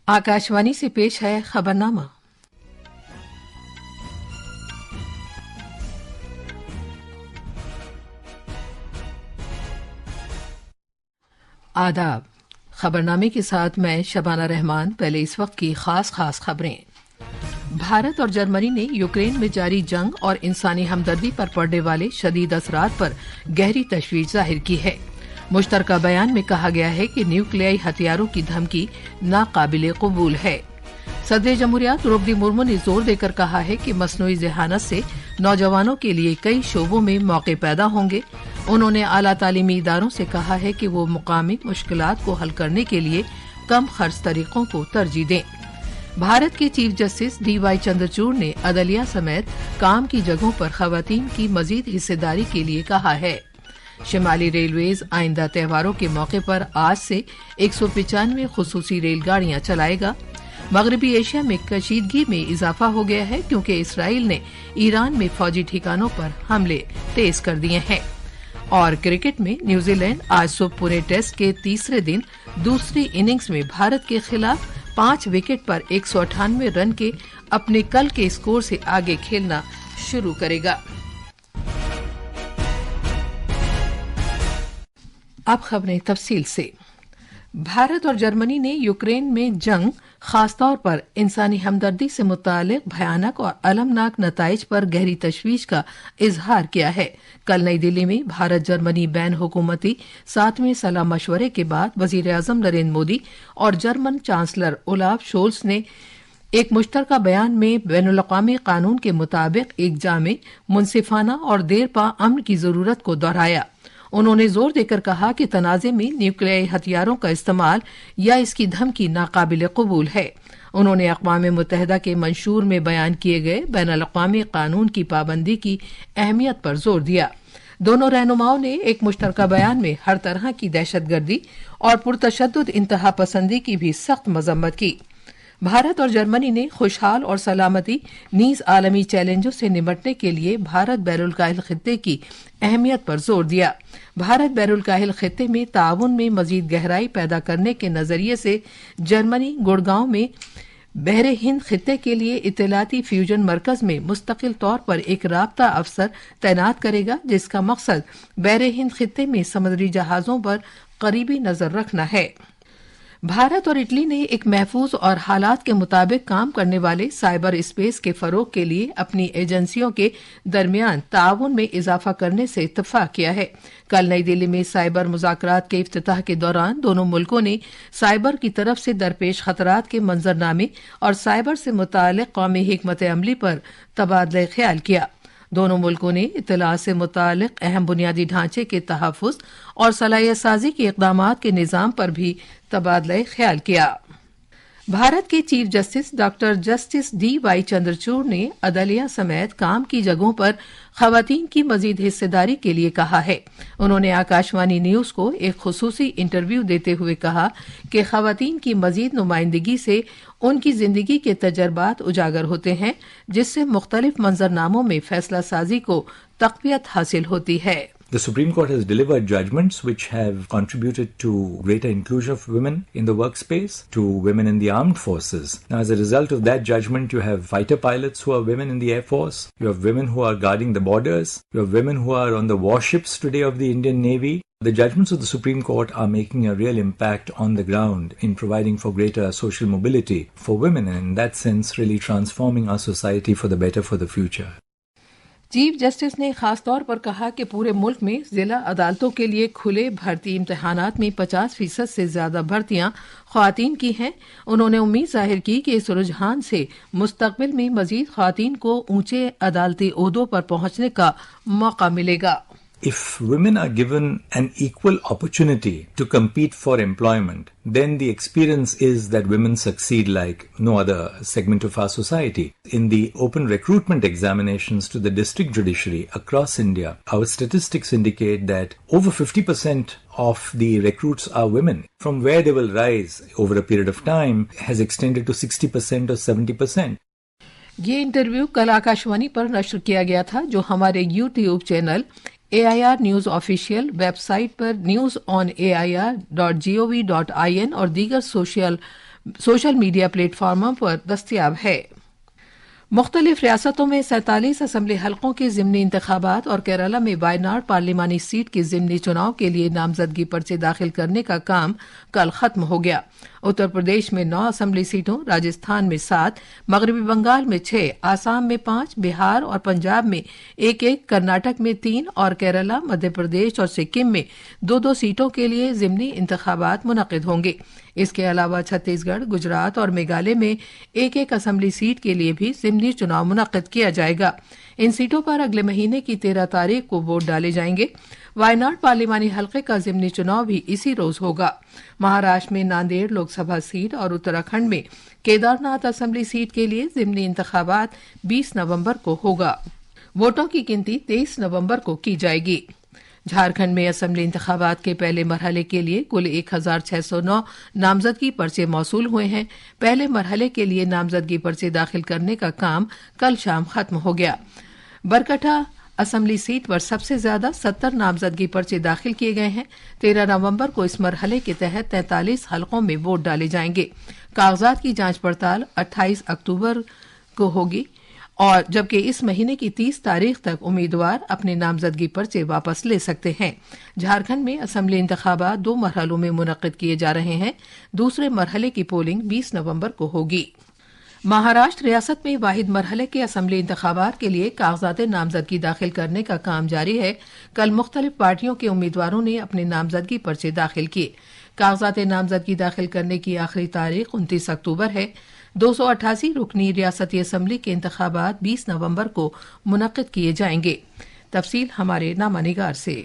आकाशवाणी से पेश है खबरनामा। आदाब। खबरनामे के साथ मैं शबाना रहमान। पहले इस वक्त की खास खबरें। भारत और जर्मनी ने यूक्रेन में जारी जंग और इंसानी हमदर्दी पर पड़ने वाले शदीद असरात पर गहरी तशवीश जाहिर की है। मुश्तरका बयान में कहा गया है कि न्यूक्लियाई हथियारों की धमकी नाकाबिले कबूल है। सदर जमहूरिया द्रौपदी मुर्मू ने जोर देकर कहा है कि मसनूई ज़हानत से नौजवानों के लिए कई शोबों में मौके पैदा होंगे। उन्होंने आला तालीमी इदारों से कहा है कि वो मुकामी मुश्किलात को हल करने के लिए कम खर्च तरीकों को तरजीह दें। भारत के चीफ जस्टिस DY चंद्रचूड़ ने अदलिया समेत काम की जगहों पर खवातीन की मजीद हिस्सेदारी के लिए कहा है। शिमाली रेलवेज आइंदा त्योहारों के मौके पर आज से 195 खुसूसी रेलगाड़ियां चलाएगा। मगरबी एशिया में कशीदगी में इजाफा हो गया है क्योंकि इसराइल ने ईरान में फौजी ठिकानों पर हमले तेज कर दिए हैं। और क्रिकेट में न्यूजीलैंड आज सुबह पूरे टेस्ट के तीसरे दिन दूसरी इनिंग्स में भारत के खिलाफ 5 विकेट पर 198 रन के अपने कल के स्कोर से आगे खेलना शुरू करेगा। अब खबरें तफसील से। भारत और जर्मनी ने यूक्रेन में जंग, खासतौर पर इंसानी हमदर्दी से मुतालिक भयानक और अलमनाक नताइज पर गहरी तशवीश का इजहार किया है। कल नई दिल्ली में भारत जर्मनी बैन हुकूमती 7वें सलाह मशवरे के बाद वजीर आजम नरेंद्र मोदी और जर्मन चांसलर ओलाफ शोल्स ने एक मुश्तरका बयान में बैनुल-अक़वामी कानून के मुताबिक एक जामे, मुनसिफाना और देरपा अमन की जरूरत को दोहराया। उन्होंने जोर देकर कहा कि तनाज़े में न्यूक्लियाई हथियारों का इस्तेमाल या इसकी धमकी नाकाबिले कबूल है। उन्होंने अक़वाम मुत्तहिदा के मंशूर में बयान किए गए बैनुल-अक़वामी कानून की पाबंदी की अहमियत पर जोर दिया। दोनों रहनुमाओं ने एक मुश्तरका बयान में हर तरह की दहशतगर्दी और पुरतशद्दुद इंतहा पसंदी की भी सख्त मजम्मत की। भारत और जर्मनी ने खुशहाल और सलामती नीज आलमी चैलेंजों से निपटने के लिए भारत बैरुल काहिल खित्ते की अहमियत पर जोर दिया। भारत बैरुल काहिल खित्ते में ताउन में मजीद गहराई पैदा करने के नजरिए से जर्मनी गुड़गांव में बहरे हिंद खित्ते के लिए इत्तलाती फ्यूजन मरकज में मुस्तकिल तौर पर एक राब्ता अफसर तैनात करेगा, जिसका मकसद बहरे हिंद खित्ते में समुद्री जहाजों पर करीबी नजर रखना है। भारत और इटली ने एक महफूज और हालात के मुताबिक काम करने वाले साइबर स्पेस के फरोग के लिए अपनी एजेंसियों के दरमियान ताउन में इजाफा करने से इत्तफाक किया है। कल नई दिल्ली में साइबर मुज़ाकरात के इफ्तिताह के दौरान दोनों मुल्कों ने साइबर की तरफ से दरपेश खतरात के मंजरनामे और साइबर से मुताल्लिक़ कौमी हिकमत अमली पर तबादला ख्याल किया। दोनों मुल्कों ने इत्तलात से मुताल्लिक़ अहम बुनियादी ढांचे के तहफ़्फ़ुज़ और सलाहियत साजी के इक़दामात के निज़ाम पर भी तबादला ख्याल किया। भारत के chief justice doctor justice DY Chandrachud ने अदलिया समेत काम की जगहों पर खवातीन की मजीद हिस्सेदारी के लिए कहा है। उन्होंने आकाशवाणी न्यूज को एक खुसूसी इंटरव्यू देते हुए कहा कि खवातीन की मजीद नुमाइंदगी से उनकी जिंदगी के तजर्बात उजागर होते हैं, जिससे मुख्तलिफ मंजरनामों में फैसला साजी को तक़वियत हासिल होती है। The Supreme Court has delivered judgments which have contributed to greater inclusion of women in the workspace, to women in the armed forces. Now, as a result of that judgment, you have fighter pilots who are women in the Air Force, you have women who are guarding the borders, you have women who are on the warships today of the Indian Navy. The judgments of the Supreme Court are making a real impact on the ground in providing for greater social mobility for women, and in that sense really transforming our society for the better for the future. Chief justice ने खास तौर पर कहा कि पूरे मुल्क में जिला अदालतों के लिए खुले भर्ती इम्तिहानात में 50% से ज्यादा भर्तियां ख्वातीन की हैं। उन्होंने उम्मीद जाहिर की कि इस रुझान से मुस्तकबिल में मजीद ख्वातीन को ऊंचे अदालती ओहदों पर पहुंचने का मौका मिलेगा। If women are given an equal opportunity to compete for employment, then the experience is that women succeed like no other segment of our society. In the open recruitment examinations to the district judiciary across India, our statistics indicate that over 50% of the recruits are women. From where they will rise over a period of time has extended to 60% or 70%. ये interview कल आकाशवाणी पर नश्र किया गया था, जो हमारे YouTube channel AIR news official website पर news on air.gov.in और दीगर सोशल सोशल मीडिया प्लेटफॉर्मों पर दस्तयाब है। मुख्तलिफ रियासतों में 47 असम्बली हलकों के ज़िमनी इंतखाबात और केरला में वायनाड पार्लिमानी सीट के ज़िमनी चुनाव के लिए नामजदगी पर्चे दाखिल करने का काम कल खत्म हो गया। उत्तर प्रदेश में 9 असम्बली सीटों, राजस्थान में 7, मगरबी बंगाल में 6, आसाम में 5, बिहार और पंजाब में 1-1, कर्नाटक में 3 और केरला, मध्य प्रदेश और सिक्किम में 2-2 सीटों के लिए ज़िमनी इंतखाबात मुनक्किद होंगे। इसके अलावा छत्तीसगढ़, गुजरात और मेघालय में 1-1 असम्बली सीट के लिए भी ज़िमनी चुनाव मुनक्किद किया जाएगा। इन सीटों पर अगले महीने की 13 तारीख को वोट डाले जाएंगे। वायनाड पार्लिमानी हलके का ज़िमनी चुनाव भी इसी रोज होगा। महाराष्ट्र में नांदेड़ लोकसभा सीट और उत्तराखंड में केदारनाथ असम्बली सीट के लिए ज़िमनी इंतखाबात 20 नवंबर को होगा। वोटों की गिनती 23 नवंबर को की जाएगी। झारखंड में असम्बली इंतखाबात के पहले मरहले के लिए कुल 1609 नामजदगी पर्चे मौसूल हुए हैं। पहले मरहले के लिए नामजदगी पर्चे दाखिल करने का काम कल शाम खत्म हो गया। बरकठा असम्बली सीट पर सबसे ज्यादा 70 नामजदगी पर्चे दाखिल किए गए हैं। 13 नवंबर को इस मरहले के तहत 43 हलकों में वोट डाले जाएंगे। कागजात की जांच पड़ताल 28 अक्टूबर को होगी और जबकि इस महीने की 30 तारीख तक उम्मीदवार अपने नामजदगी पर्चे वापस ले सकते हैं। झारखंड में असम्बली इंतखाबात 2 मरहलों में मुनक्किद किए जा रहे हैं। दूसरे मरहले की पोलिंग 20 नवंबर को होगी। महाराष्ट्र रियासत में वाहिद मरहले के असम्बली इंतखाबात के लिए कागजात नामजदगी दाखिल करने का काम जारी है। कल मुख्तलिफ पार्टियों के उम्मीदवारों ने अपने नामजदगी पर्चे दाखिल किए। कागजात नामजदगी दाखिल करने की आखिरी तारीख 29 अक्टूबर है। 288 रुकनी रियासती असम्बली के इंतखाबात 20 नवंबर को मुनक्किद किए जाएंगे। तफसील हमारे नामानिगार से।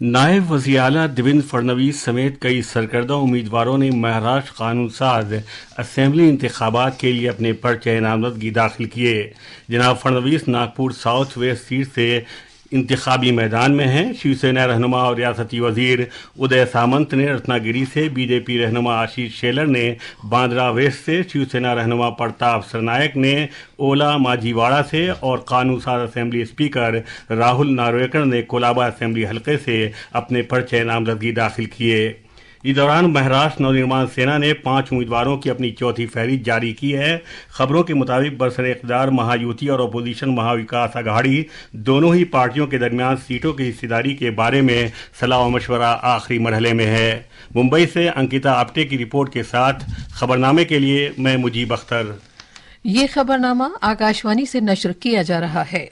नायब वज़ीर आला देवेंद्र फडणवीस समेत कई सरकर्दा उम्मीदवारों ने महाराष्ट्र कानून साज असेंबली इंतखाबात के लिए अपने पर्चे नामजदगी दाखिल किए। जनाब Fadnavis Nagpur south west seat से इंतखाबी मैदान में हैं। शिवसेना रहनुमा और रियासती वजीर उदय सामंत ने रत्नागिरी से, बीजेपी रहनुमा आशीष शेलर ने बांद्रा वेस्ट से, शिवसेना रहनुमा प्रताप सरनायक ने ओला माजीवाड़ा से और कानून साज असेंबली स्पीकर राहुल नार्वेकर ने कोलाबा असेंबली हलके से अपने पर्चे नामजदगी दाखिल किए। इस दौरान महाराष्ट्र नवनिर्माण सेना ने 5 उम्मीदवारों की अपनी चौथी फहरिस्त जारी की है। खबरों के मुताबिक बरसर इक़्तिदार महायुति और अपोजिशन महाविकास अघाड़ी दोनों ही पार्टियों के दरमियान सीटों की हिस्सेदारी के बारे में सलाह मशवरा आखिरी मरहले में है। मुंबई से अंकिता आप्टे की रिपोर्ट के साथ खबरनामे के लिए मैं मुजीब अख्तर। ये खबरनामा आकाशवाणी से नश्र किया जा रहा है।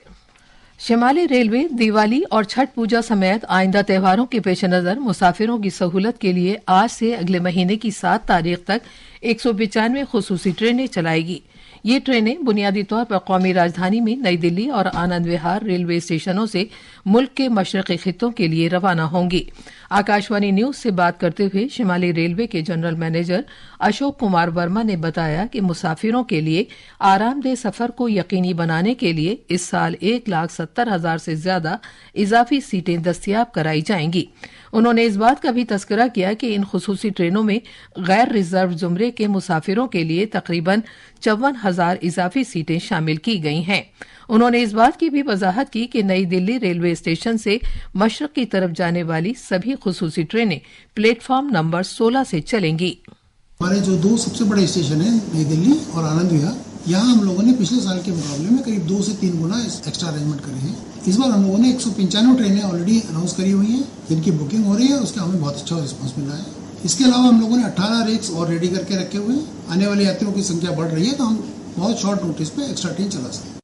शिमाली रेलवे दिवाली और छठ पूजा समेत आइंदा त्योहारों के पेश नज़र मुसाफिरों की सहूलत के लिए आज से अगले महीने की 7 तारीख तक 195 खुसूसी ट्रेनें चलाएगी। ये ट्रेनें बुनियादी तौर पर कौमी राजधानी में नई दिल्ली और आनंद विहार रेलवे स्टेशनों से मुल्क के मशरकी खित्तों के लिए रवाना होंगी। आकाशवाणी न्यूज से बात करते हुए शिमाली रेलवे के जनरल मैनेजर अशोक कुमार वर्मा ने बताया कि मुसाफिरों के लिए आरामदेह सफर को यकीनी बनाने के लिए इस साल 1,70,000 से ज्यादा इजाफी सीटें दस्तयाब कराई जाएंगी। उन्होंने इस बात का भी तस्करा किया कि इन खुसूसी ट्रेनों में गैर रिजर्व जुमरे के मुसाफिरों के लिए तकरीबन 54,000 इजाफी सीटें शामिल की गई हैं। उन्होंने इस बात की भी वजाहत की कि नई दिल्ली रेलवे स्टेशन से मशरक की तरफ जाने वाली सभी खुसूसी ट्रेनें प्लेटफॉर्म नंबर 16 से चलेंगी। हमारे जो 2 सबसे बड़े स्टेशन हैं नई दिल्ली और आनंद विहार, यहाँ हम लोगों ने पिछले साल के मुकाबले में करीब 2 से 3 गुना एक्स्ट्रा अरेंजमेंट करे हैं। इस बार हम लोगों ने 195 ट्रेनें ऑलरेडी अनाउंस करी हुई हैं, जिनकी बुकिंग हो रही है। उसका हमें बहुत अच्छा रिस्पांस मिला है। इसके अलावा हम लोगों ने 18 रेक्स और रेडी करके रखे हुए हैं। आने वाले यात्रियों की संख्या बढ़ रही है तो हम बहुत शॉर्ट नोटिस पे एक्स्ट्रा ट्रेन चला सकते हैं।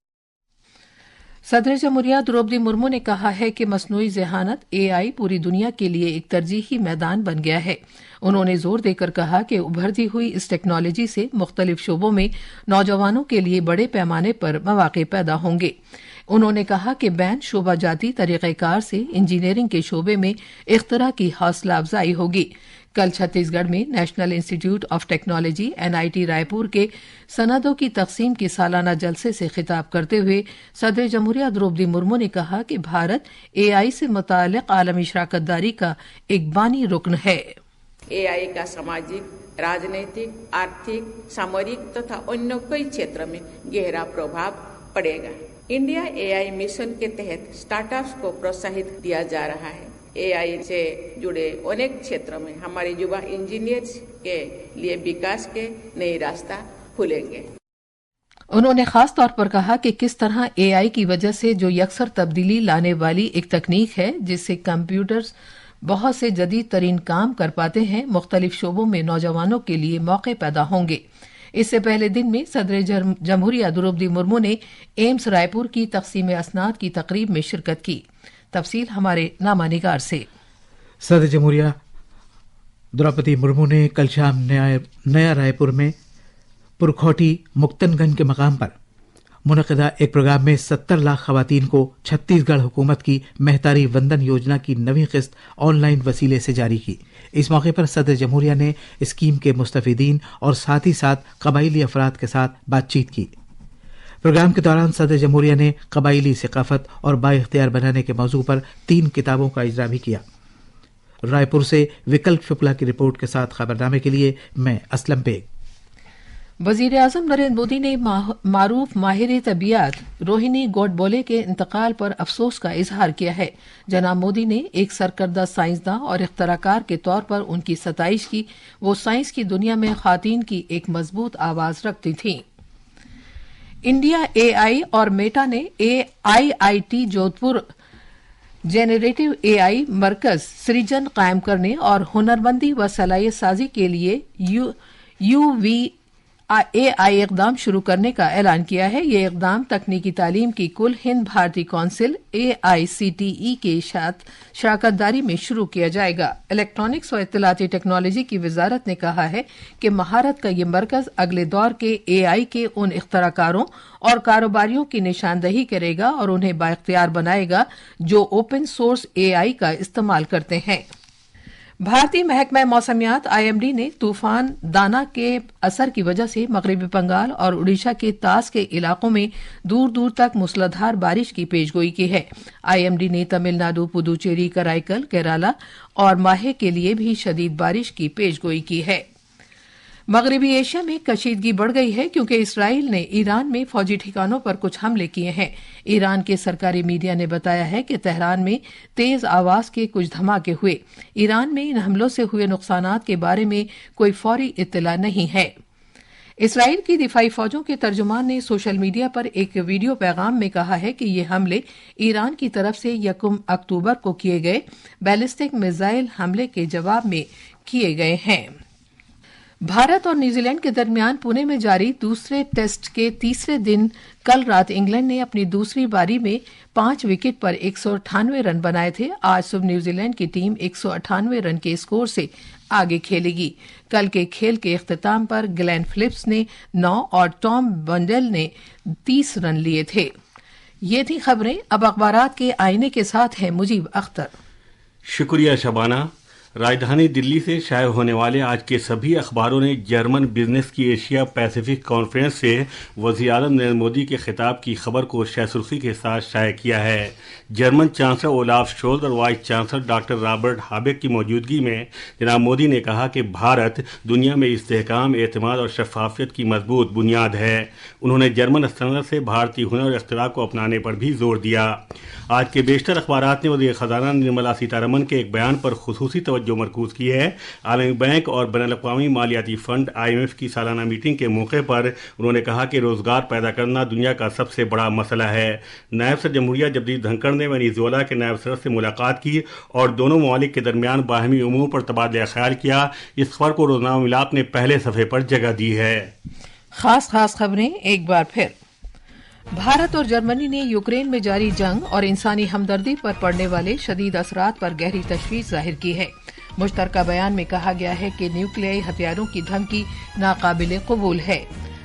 सदर जमहूरिया द्रौपदी मुर्मू ने कहा है कि मसनूई ज़हानत AI पूरी दुनिया के लिए एक तरजीही मैदान बन गया है। उन्होंने जोर देकर कहा कि उभरती हुई इस टेक्नोलॉजी से मुख्तलिफ शोबों में नौजवानों के लिए बड़े पैमाने पर मौके पैदा होंगे। उन्होंने कहा कि बैन शोबा जाती तरीक़ेकार से इंजीनियरिंग के शोबे में इख्तरा की हौसला अफजाई होगी। कल छत्तीसगढ़ में national institute of technology NIT Raipur के सनदों की तकसीम के सालाना जलसे से खिताब करते हुए सदर जमहूरिया द्रौपदी मुर्मू ने कहा कि भारत AI से मुताल्लिक़ आलमी शराकतदारी का एक बानी रुकन है। AI का सामाजिक, राजनीतिक, आर्थिक, सामरिक तथा अन्य कई क्षेत्र में गहरा प्रभाव पड़ेगा। इंडिया AI मिशन के तहत स्टार्टअप्स को प्रोत्साहित दिया जा रहा है। AI से जुड़े अनेक क्षेत्रों में हमारे युवा इंजीनियर्स के लिए विकास के नए रास्ता खुलेंगे। उन्होंने खास तौर पर कहा कि किस तरह AI की वजह से जो यकसर तब्दीली लाने वाली एक तकनीक है जिससे कंप्यूटर्स बहुत से जदीद तरीन काम कर पाते हैं, मुख्तलिफ शोबों में नौजवानों के लिए मौके पैदा होंगे। इससे पहले दिन में सदर जमहूरिया द्रौपदी मुर्मू ने एम्स रायपुर की तकसीम असनाद की तकरीब में शिरकत की। तफसील हमारे नामानिगार से। सदर जमहूरिया द्रौपदी मुर्मू ने कल शाम नया रायपुर में पुरखौटी मुक्तनगंज के मकाम पर मुनक़िदा एक प्रोग्राम में 70 लाख खवातीन को छत्तीसगढ़ हुकूमत की मेहतारी वंदन योजना की नवी किस्त ऑनलाइन वसीले से जारी की। इस मौके पर सदर जमहूरिया ने स्कीम के मुस्तफ़ीदीन और साथ ही साथ कबाइली अफराद के साथ बातचीत की। प्रोग्राम के दौरान सदर जमहूरिया ने कबाइली सकाफत और बाइख्तियार बनाने के मौजू पर 3 किताबों का इजरा भी किया। रायपुर से विकल्प शुक्ला की रिपोर्ट के साथ खबरनामे के लिए मैं असलम बेग। वजीर आजम नरेंद्र मोदी ने मारूफ माहिर तबियात रोहिणी गोडबोले के इंतकाल पर अफसोस का इजहार किया है। जनाब मोदी ने एक सरकर्दा साइंसदान और इख्तराकार के तौर पर उनकी सताइश की। वो साइंस की दुनिया में खातून की एक मजबूत आवाज रखती थीं। इंडिया AI और मेटा ने IIT जोधपुर जेनरेटिव AI मरकज सृजन कायम करने और हुनरमंदी व सलाहियत साजी के लिए UVAI इकदाम शुरू करने का ऐलान किया है। ये इकदाम तकनीकी तालीम की कुल हिंद भारतीय कौंसिल AICTE के साथ शराकतदारी में शुरू किया जाएगा। इलेक्ट्रॉनिक्स और इत्तलाती टेक्नोलॉजी की वजारत ने कहा है कि महारत का ये मरकज अगले दौर के AI के उन इख्तराकारों और कारोबारियों की निशानदही करेगा और उन्हें बाइख्तियार बनाएगा जो ओपन सोर्स AI का इस्तेमाल करते हैं। भारतीय महकमा मौसमियात IMD ने तूफान दाना के असर की वजह से मगरबी बंगाल और उड़ीसा के तास के इलाकों में दूर दूर तक मूसलाधार बारिश की पेशगोई की है। IMD ने तमिलनाडु, पुदुचेरी, कराईकल, केरला और माहे के लिए भी शदीद बारिश की पेशगोई की है। मगरबी एशिया में कशीदगी बढ़ गई है क्योंकि इसराइल ने ईरान में फौजी ठिकानों पर कुछ हमले किए हैं। ईरान के सरकारी मीडिया ने बताया है कि तेहरान में तेज आवाज के कुछ धमाके हुए। ईरान में इन हमलों से हुए नुकसानात के बारे में कोई फौरी इत्तला नहीं है। इसराइल की दिफाई फौजों के तर्जुमान ने सोशल मीडिया पर एक वीडियो पैगाम में कहा है कि ये हमले ईरान की तरफ से 1 अक्टूबर को किए गए बैलिस्टिक मिसाइल हमले के जवाब में किए गए हैं। भारत और न्यूजीलैंड के दरमियान पुणे में जारी दूसरे टेस्ट के तीसरे दिन कल रात इंग्लैंड ने अपनी दूसरी पारी में 5 विकेट पर 198 रन बनाए थे। आज सुबह न्यूजीलैंड की टीम 198 रन के स्कोर से आगे खेलेगी। कल के खेल के इख्तिताम पर ग्लेन फिलिप्स ने 9 और टॉम बंडेल ने 30 रन लिए थे। ये थी खबरें। अब अखबारात के आईने के साथ हैं मुजीब अख्तर। शुक्रिया शबाना। राजधानी दिल्ली से शाये होने वाले आज के सभी अखबारों ने जर्मन बिजनेस की एशिया पैसिफिक कॉन्फ्रेंस से वज़ीर-ए-आज़म नरेंद्र मोदी के खिताब की खबर को शहसुर्खी के साथ शाये किया है। जर्मन चांसलर ओलाफ शोल्ज और वाइस चांसलर डॉक्टर रॉबर्ट हाबेक की मौजूदगी में जनाब मोदी ने कहा कि भारत दुनिया में इस्तेहकाम, एतमाद और शफाफियत की मजबूत बुनियाद है। उन्होंने जर्मन सनअत से भारतीय हुनर और इख्तिराअ को अपनाने पर भी जोर दिया। आज के बेशतर अखबारात ने वज़ीर ख़ज़ाना निर्मला सीतारमण के एक बयान पर खुसूसी तवज्जो मरकूज की है। आलमी बैंक और बैनुल-अक़वामी मालियाती फंड IMF की सालाना मीटिंग के मौके पर उन्होंने कहा कि रोजगार पैदा करना दुनिया का सबसे बड़ा मसला है। नायब सदर जमहूरिया जगदीप धनखड़ ने वेनेजुएला के नायब सदर से मुलाकात की और दोनों ममालिक के दरमियान बाहमी उमूर पर तबादला ख्याल किया। इस खबर को रोजनामा मिलात ने पहले सफ़े पर जगह दी है। खास खबरें एक बार फिर। भारत और जर्मनी ने यूक्रेन में जारी जंग और इंसानी हमदर्दी पर पड़ने वाले शदीद असरात पर गहरी तशवीश जाहिर की है। मुश्तरका बयान में कहा गया है कि न्यूक्लियाई हथियारों की धमकी नाकाबिले कबूल है।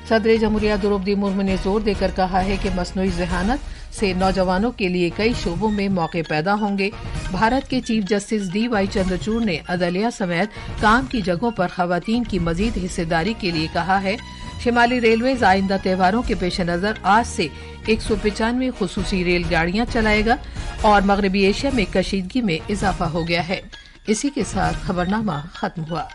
सदर जमहूरिया द्रौपदी मुर्मू ने जोर देकर कहा है कि मसनूई ज़हानत से नौजवानों के लिए कई शोबों में मौके पैदा होंगे। भारत के चीफ जस्टिस DY चंद्रचूड़ ने अदलिया समेत काम की जगहों पर खवातीन की मजीद हिस्सेदारी के लिए कहा है। शिमाली रेलवेज आइंदा त्योहारों के पेश नजर आज से 195 खुसूसी रेलगाड़ियां चलाएगा और मगरबी एशिया में कशीदगी में इजाफा हो गया है। इसी के साथ खबरनामा खत्म हुआ।